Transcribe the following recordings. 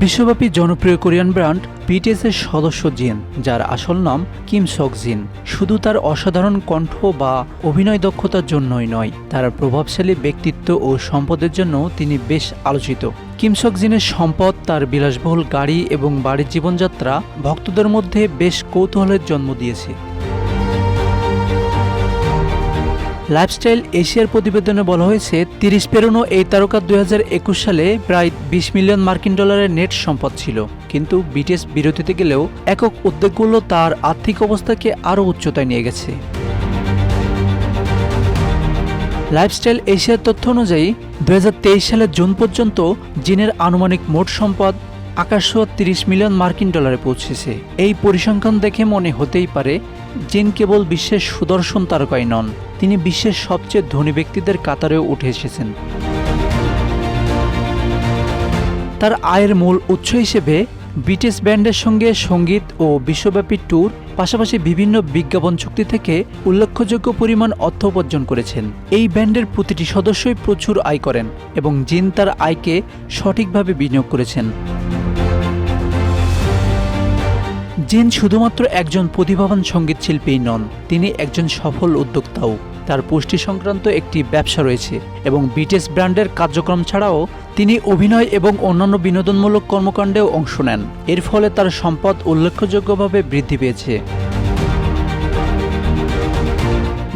বিশ্বব্যাপী জনপ্রিয় Korean brand বিটিএসের সদস্য জিন, যার আসল নাম কিম সক জিন, শুধু তার অসাধারণ কণ্ঠ বা অভিনয় দক্ষতার জন্যই নয়, তার প্রভাবশালী ব্যক্তিত্ব ও সম্পদের জন্য তিনি বেশ আলোচিত। কিম সক জিনের সম্পদ, তার বিলাসবহুল গাড়ি এবং বাড়ির জীবনযাত্রা ভক্তদের মধ্যে বেশ কৌতূহলের জন্ম দিয়েছে। লাইফস্টাইল এশিয়ার প্রতিবেদনে বলা হয়েছে, 30 পেরোনো এই তারকার 2021 সালে প্রায় $20 মিলিয়ন নেট সম্পদ ছিল। কিন্তু বিটিএস বিরতিতে গেলেও একক উদ্যোগগুলো তার আর্থিক অবস্থাকে আরও উচ্চতায় নিয়ে গেছে। লাইফস্টাইল এশিয়ার তথ্য অনুযায়ী 2023 সালের জুন পর্যন্ত জিনের আনুমানিক মোট সম্পদ $30 মিলিয়ন পৌঁছেছে। এই পরিসংখ্যান দেখে মনে হতেই পারে জিন কেবল বিশ্বের সুদর্শন তারকাই নন, তিনি বিশ্বের সবচেয়ে ধনী ব্যক্তিদের কাতারেও উঠে এসেছেন। তার আয়ের মূল উৎস হিসেবে বিটিএস ব্যান্ডের সঙ্গে সঙ্গীত ও বিশ্বব্যাপী ট্যুর, পাশাপাশি বিভিন্ন বিজ্ঞাপন চুক্তি থেকে উল্লেখযোগ্য পরিমাণ অর্থ উপার্জন করেছেন। এই ব্যান্ডের প্রতিটি সদস্যই প্রচুর আয় করেন এবং জিন তার আয়কে সঠিকভাবে বিনিয়োগ করেছেন। জিন শুধুমাত্র একজন প্রতিভাবান সঙ্গীত শিল্পীই নন, তিনি একজন সফল উদ্যোক্তাও। তার পুষ্টি সংক্রান্ত একটি ব্যবসা রয়েছে এবং বিটিএস ব্র্যান্ডের কার্যক্রম ছাড়াও তিনি অভিনয় এবং অন্যান্য বিনোদনমূলক কর্মকাণ্ডেও অংশ নেন। এর ফলে তার সম্পদ উল্লেখযোগ্যভাবে বৃদ্ধি পেয়েছে।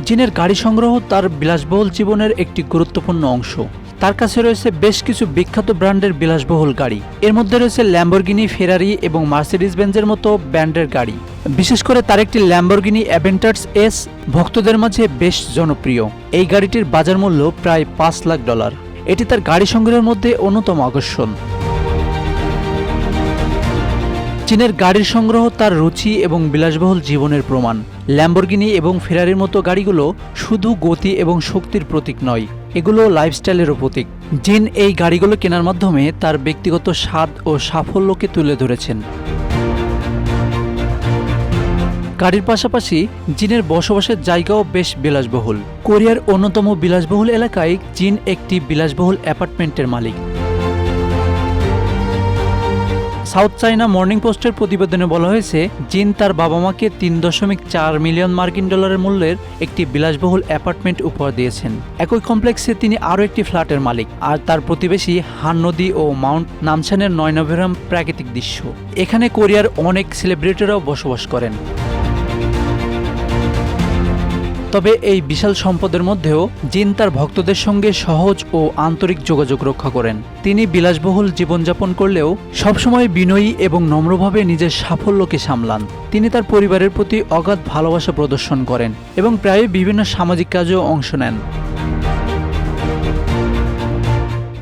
জিনের গাড়ি সংগ্রহ তার বিলাসবহুল জীবনের একটি গুরুত্বপূর্ণ অংশ। তার কাছে রয়েছে বেশ কিছু বিখ্যাত ব্র্যান্ডের বিলাসবহুল গাড়ি। এর মধ্যে রয়েছে ল্যাম্বরগিনি, ফেরারি এবং মার্সিডিজ বেঞ্জের মতো ব্র্যান্ডের গাড়ি। বিশেষ করে তার একটি ল্যাম্বরগিনি অ্যাভেন্টারস এস ভক্তদের মাঝে বেশ জনপ্রিয়। এই গাড়িটির বাজার মূল্য প্রায় $5 লাখ। এটি তার গাড়ি সংগ্রহের মধ্যে অন্যতম আকর্ষণ। চীনের গাড়ির সংগ্রহ তার রুচি এবং বিলাসবহুল জীবনের প্রমাণ। ল্যাম্বরগিনি এবং ফেরারির মতো গাড়িগুলো শুধু গতি এবং শক্তির প্রতীক নয়, এগুলো লাইফস্টাইলেরও প্রতীক। জিন এই গাড়িগুলো কেনার মাধ্যমে তার ব্যক্তিগত স্বাদ ও সাফল্যকে তুলে ধরেছেন। গাড়ির পাশাপাশি জিনের বসবাসের জায়গাও বেশ বিলাসবহুল। কোরিয়ার অন্যতম বিলাসবহুল এলাকায় জিন একটি বিলাসবহুল অ্যাপার্টমেন্টের মালিক। সাউথ চায়না মর্নিং পোস্টের প্রতিবেদনে বলা হয়েছে, জিন তার বাবা মাকে $3.4 মিলিয়ন মূল্যের একটি বিলাসবহুল অ্যাপার্টমেন্ট উপহার দিয়েছেন। একই কমপ্লেক্সে তিনি আরও একটি ফ্ল্যাটের মালিক। আর তার প্রতিবেশী হান নদী ও মাউন্ট নামসানের নয়নাভিরাম প্রাকৃতিক দৃশ্য। এখানে কোরিয়ার অনেক সেলিব্রিটিরাও বসবাস করেন। তবে এই বিশাল সম্পদের মধ্যেও জিন তার ভক্তদের সঙ্গে সহজ ও আন্তরিক যোগাযোগ রক্ষা করেন। তিনি বিলাসবহুল জীবনযাপন করলেও সবসময় বিনয়ী এবং নম্রভাবে নিজের সাফল্যকে সামলান। তিনি তার পরিবারের প্রতি অগাধ ভালোবাসা প্রদর্শন করেন এবং প্রায়ই বিভিন্ন সামাজিক কাজেও অংশ নেন।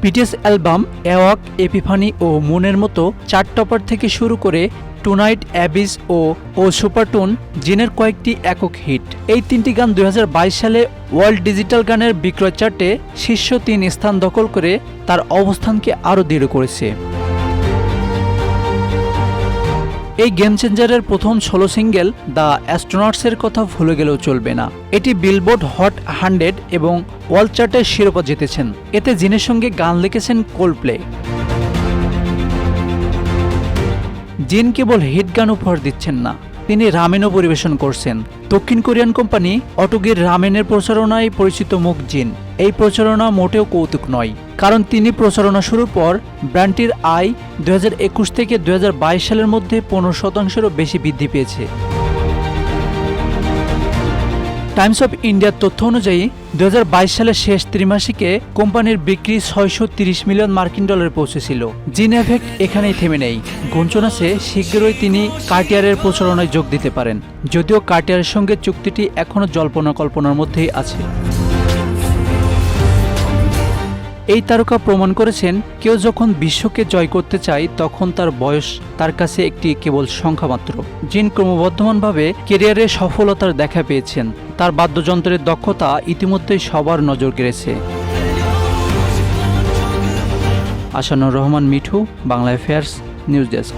বিটিএস অ্যালবাম অ্যাওয়াক, এপিফানি ও মুনের মতো চার্ট টপার থেকে শুরু করে টুনাইট, অ্যাবিস ও সুপারটুন জিনের কয়েকটি একক হিট। এই তিনটি গান 2022 সালে ওয়ার্ল্ড ডিজিটাল গানের বিক্রয় চার্টে শীর্ষ 3 স্থান দখল করে তার অবস্থানকে আরও দৃঢ় করেছে। এই গেম চেঞ্জারের প্রথম সোলো সিঙ্গেল দ্য অ্যাস্ট্রোনটসের কথা ভুলে গেলেও চলবে না। এটি বিলবোর্ড হট 100 এবং ওয়ার্ল্ড চার্টের শিরোপা জিতেছেন। এতে জিনের সঙ্গে গান লিখেছেন কোল্ডপ্লে। জিন কেবল হিট গান উপহার দিচ্ছেন না, তিনি রামেনও পরিবেশন করছেন। দক্ষিণ কোরিয়ান কোম্পানি অটোগির রামেনের প্রচারণায় পরিচিত মুখ জিন। এই প্রচারণা মোটেও কৌতুক নয়, কারণ তিনি প্রচারণা শুরুর পর ব্র্যান্ডটির আয় 2021 থেকে 2022 সালের মধ্যে 15%-এরও বেশি বৃদ্ধি পেয়েছে। টাইমস অফ ইন্ডিয়ার তথ্য অনুযায়ী 2022 সালের শেষ ত্রিমাসিকে কোম্পানির বিক্রি $630 মিলিয়ন পৌঁছেছিল। জিন এফেক্ট এখানেই থেমে নেই। গুঞ্জন আছে শীঘ্রই তিনি কার্টিয়ারের প্রচারণায় যোগ দিতে পারেন, যদিও কার্টিয়ারের সঙ্গে চুক্তিটি এখনও জল্পনা কল্পনার মধ্যেই আছে। এই তারকা প্রমাণ করেছেন, কেউ যখন বিশ্বকে জয় করতে চায় তখন তার বয়স তার কাছে একটি কেবল সংখ্যা মাত্র। জিন ক্রমবর্ধমানভাবে ক্যারিয়ারে সফলতার দেখা পেয়েছেন। তার বাদ্যযন্ত্রের দক্ষতা ইতিমধ্যেই সবার নজর কেড়েছে। Ashanur Rahman Mithu, Bangla affairs, news desk.